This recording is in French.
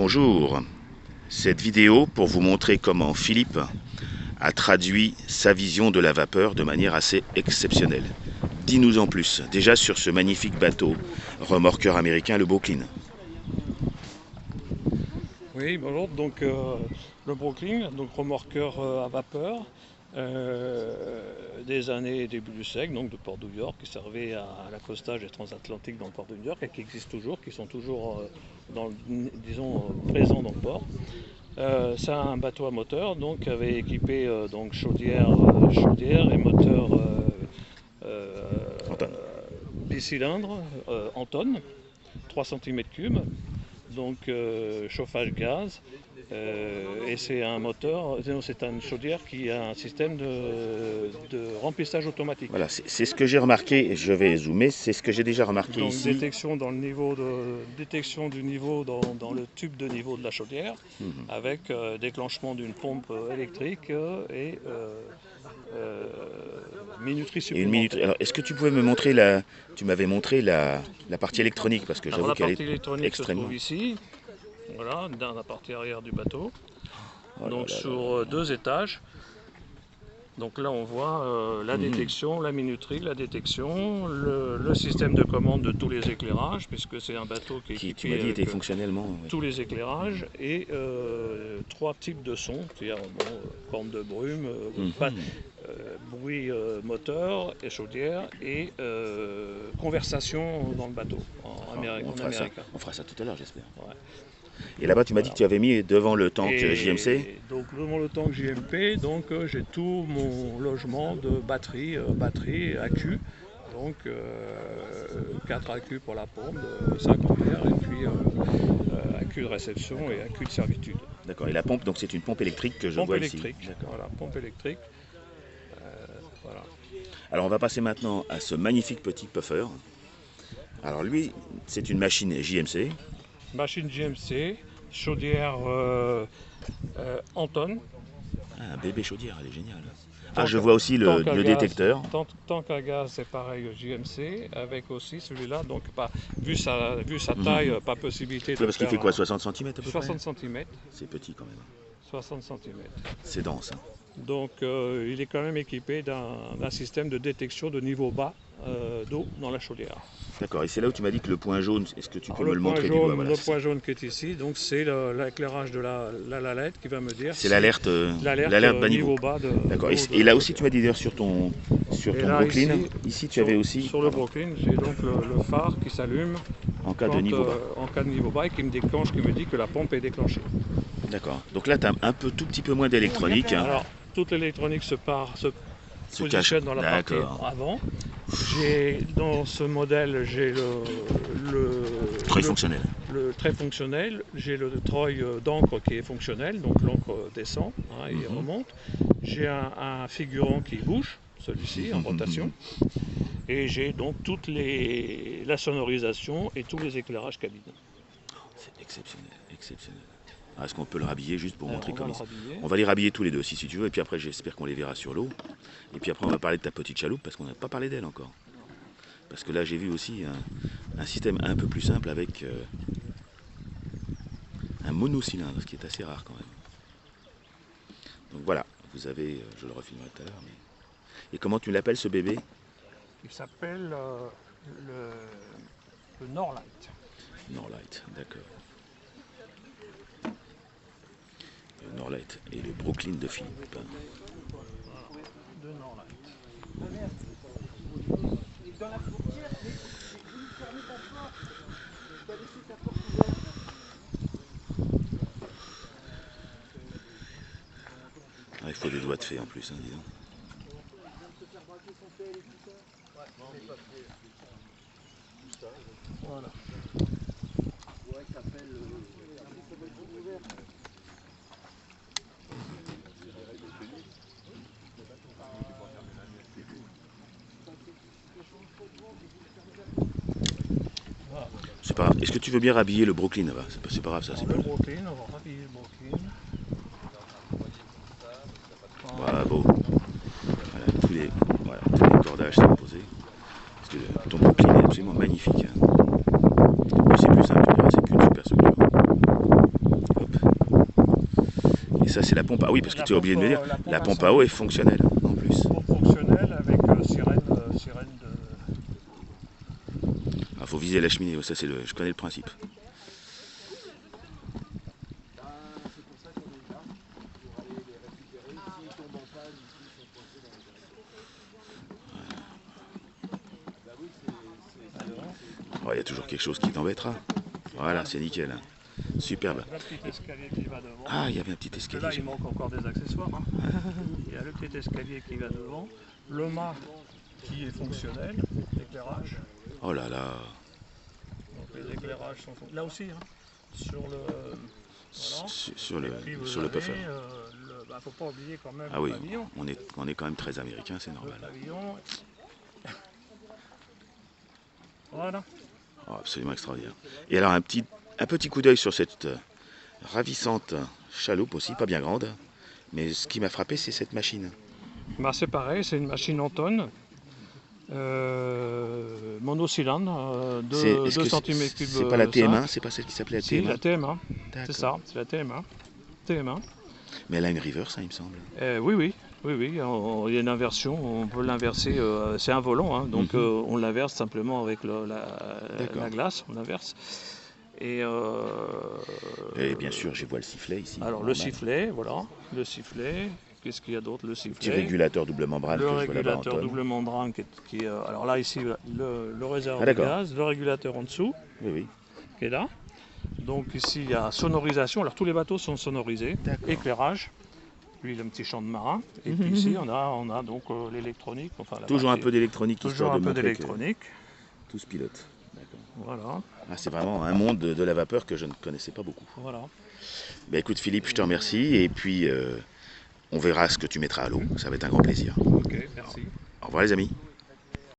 Bonjour, cette vidéo pour vous montrer comment Philippe a traduit sa vision de la vapeur de manière assez exceptionnelle. Dis-nous en plus, déjà sur ce magnifique bateau remorqueur américain, le Brooklyn. Oui, bonjour, donc le Brooklyn, donc remorqueur à vapeur des années début du siècle, donc de Port New York, qui servait à l'accostage des transatlantiques dans le port de New York et qui existent toujours, qui sont toujours disons, présents dans le port. C'est un bateau à moteur, donc avait équipé donc chaudière et moteur bicylindre en tonnes, 3 cm3, donc chauffage gaz, et c'est un moteur, c'est une chaudière qui a un système de remplissage automatique. Voilà, c'est ce que j'ai remarqué, je vais zoomer, c'est ce que j'ai déjà remarqué Donc ici. détection du niveau dans le tube de niveau de la chaudière, avec déclenchement d'une pompe électrique et minuterie Et une minute. supplémentaire. Alors, est-ce que tu pouvais me montrer tu m'avais montré la partie électronique, parce que Alors j'avoue la qu'elle partie est électronique se extrêmement... trouve ici, voilà, dans la partie arrière du bateau, Oh là donc là sur 2 étages. Donc là on voit la détection, la minuterie, la détection, le système de commande de tous les éclairages, puisque c'est un bateau qui est qui, tu équipé m'as dit, avec était fonctionnellement... ouais. tous les éclairages et 3 types de sons, c'est-à-dire corne de brume, bruit moteur et chaudière et conversation dans le bateau en américain. On fera ça tout à l'heure, j'espère. Ouais. Et là-bas, tu m'as dit Voilà. que tu avais mis devant le tank Et JMC. donc devant le tank JMP, donc j'ai tout mon logement de batterie AQ, donc 4 AQ pour la pompe de 5 ampères et puis AQ de réception et AQ de servitude. D'accord, et la pompe, donc c'est une pompe électrique que je vois ici. Voilà, pompe électrique. Voilà. Alors on va passer maintenant à ce magnifique petit puffer. Alors lui, c'est une machine JMC. Machine GMC, chaudière en tonnes. Ah, un bébé chaudière, elle est géniale. Ah, je vois aussi le détecteur. Tank à gaz, c'est pareil JMC, avec aussi celui-là, donc vu sa taille, pas possibilité de Parce qu'il fait quoi, 60 cm à peu près? 60 cm. C'est petit quand même. 60 cm. C'est dense. Hein. Donc il est quand même équipé d'un système de détection de niveau bas d'eau dans la chaudière. D'accord, et c'est là où tu m'as dit que le point jaune, est-ce que tu peux me le point montrer jaune, du doigt? Voilà, le point jaune qui est ici, donc c'est l'éclairage de la lalette qui va me dire. C'est l'alerte bas niveau. Bas de. D'accord, et là aussi tu m'as dit d'ailleurs sur ton Brooklyn, ici tu avais aussi. Sur le Brooklyn, j'ai donc le phare qui s'allume en cas de niveau bas. En cas de niveau bas et qui me dit que la pompe est déclenchée. D'accord, donc là tu as tout petit peu moins d'électronique. Alors, toute l'électronique se positionne dans la partie avant. Dans ce modèle, j'ai le très fonctionnel. J'ai le treuil d'encre qui est fonctionnel, donc l'encre descend et remonte. J'ai un figurant qui bouge, celui-ci en rotation. Et j'ai donc la sonorisation et tous les éclairages cabine. C'est exceptionnel, exceptionnel. Est-ce qu'on peut le rhabiller juste pour montrer comme ça? On va les rhabiller tous les deux si tu veux, et puis après j'espère qu'on les verra sur l'eau. Et puis après on va parler de ta petite chaloupe, parce qu'on n'a pas parlé d'elle encore. Parce que là j'ai vu aussi un système un peu plus simple avec un monocylindre, ce qui est assez rare quand même. Donc voilà, vous avez, je le refilmerai tout à l'heure. Et comment tu l'appelles ce bébé? Il s'appelle le Norlight. Norlight, d'accord. Le Norlight et le Brooklyn de Philippe. Voilà, de Norlight. Il faut des doigts de fée en plus, hein, dis donc. Voilà. C'est pas grave. Est-ce que tu veux bien rhabiller le Brooklyn là-bas? C'est pas grave ça. Le Brooklyn, on va rhabiller le Brooklyn. Voilà, beau. Voilà, tous les cordages sont posés. Parce que ton Brooklyn est absolument magnifique. Hein. C'est plus simple, c'est qu'une super structure. ça c'est la pompe à... Oui, parce que tu as oublié de me dire, la pompe à eau est fonctionnelle en plus. Pompe fonctionnelle avec sirène de... Il faut viser la cheminée, ça c'est je connais le principe. Il y a toujours quelque chose qui t'embêtera. Voilà, c'est nickel. Superbe. Le petit escalier qui va devant. Ah, il y avait un petit escalier. Là, il manque encore des accessoires. Hein. Il y a le petit escalier qui va devant. Le mât qui est fonctionnel. L'éclairage. Oh là là. Donc les éclairages sont fonctionnels. Là aussi, hein, sur le... Voilà. Sur le puffer. Faut pas oublier quand même le pavillon. On est quand même très américain, c'est normal. Le pavillon. Voilà. Oh, absolument extraordinaire. Et alors un petit coup d'œil sur cette ravissante chaloupe aussi, pas bien grande. Mais ce qui m'a frappé, c'est cette machine. Bah, c'est pareil, c'est une machine en tonnes. Monocylindre, 2 cm3. C'est pas la TM1, c'est pas celle qui s'appelait la TM1? Si, la TM1, c'est ça, c'est la TM1. Mais elle a une reverse, hein, il me semble. Oui, il y a une inversion, on peut l'inverser, c'est un volant, hein, donc on l'inverse simplement avec la glace, on l'inverse. Et bien sûr, je vois le sifflet ici. Alors le sifflet, voilà, le sifflet. Qu'est-ce qu'il y a d'autre? Le sifflet. Petit régulateur double membrane. Le régulateur double membrane qui est alors là ici le réservoir de gaz, le régulateur en dessous, qui est là. Donc ici il y a sonorisation. Alors tous les bateaux sont sonorisés. Éclairage. Lui le petit champ de marin. Et puis ici on a donc l'électronique. Enfin, toujours un peu d'électronique. Toujours un peu d'électronique. Tout se pilote. Voilà. Ah, c'est vraiment un monde de la vapeur que je ne connaissais pas beaucoup. Voilà. Ben, écoute Philippe, je te remercie et puis on verra ce que tu mettras à l'eau. Ça va être un grand plaisir. Ok, merci. Au revoir les amis.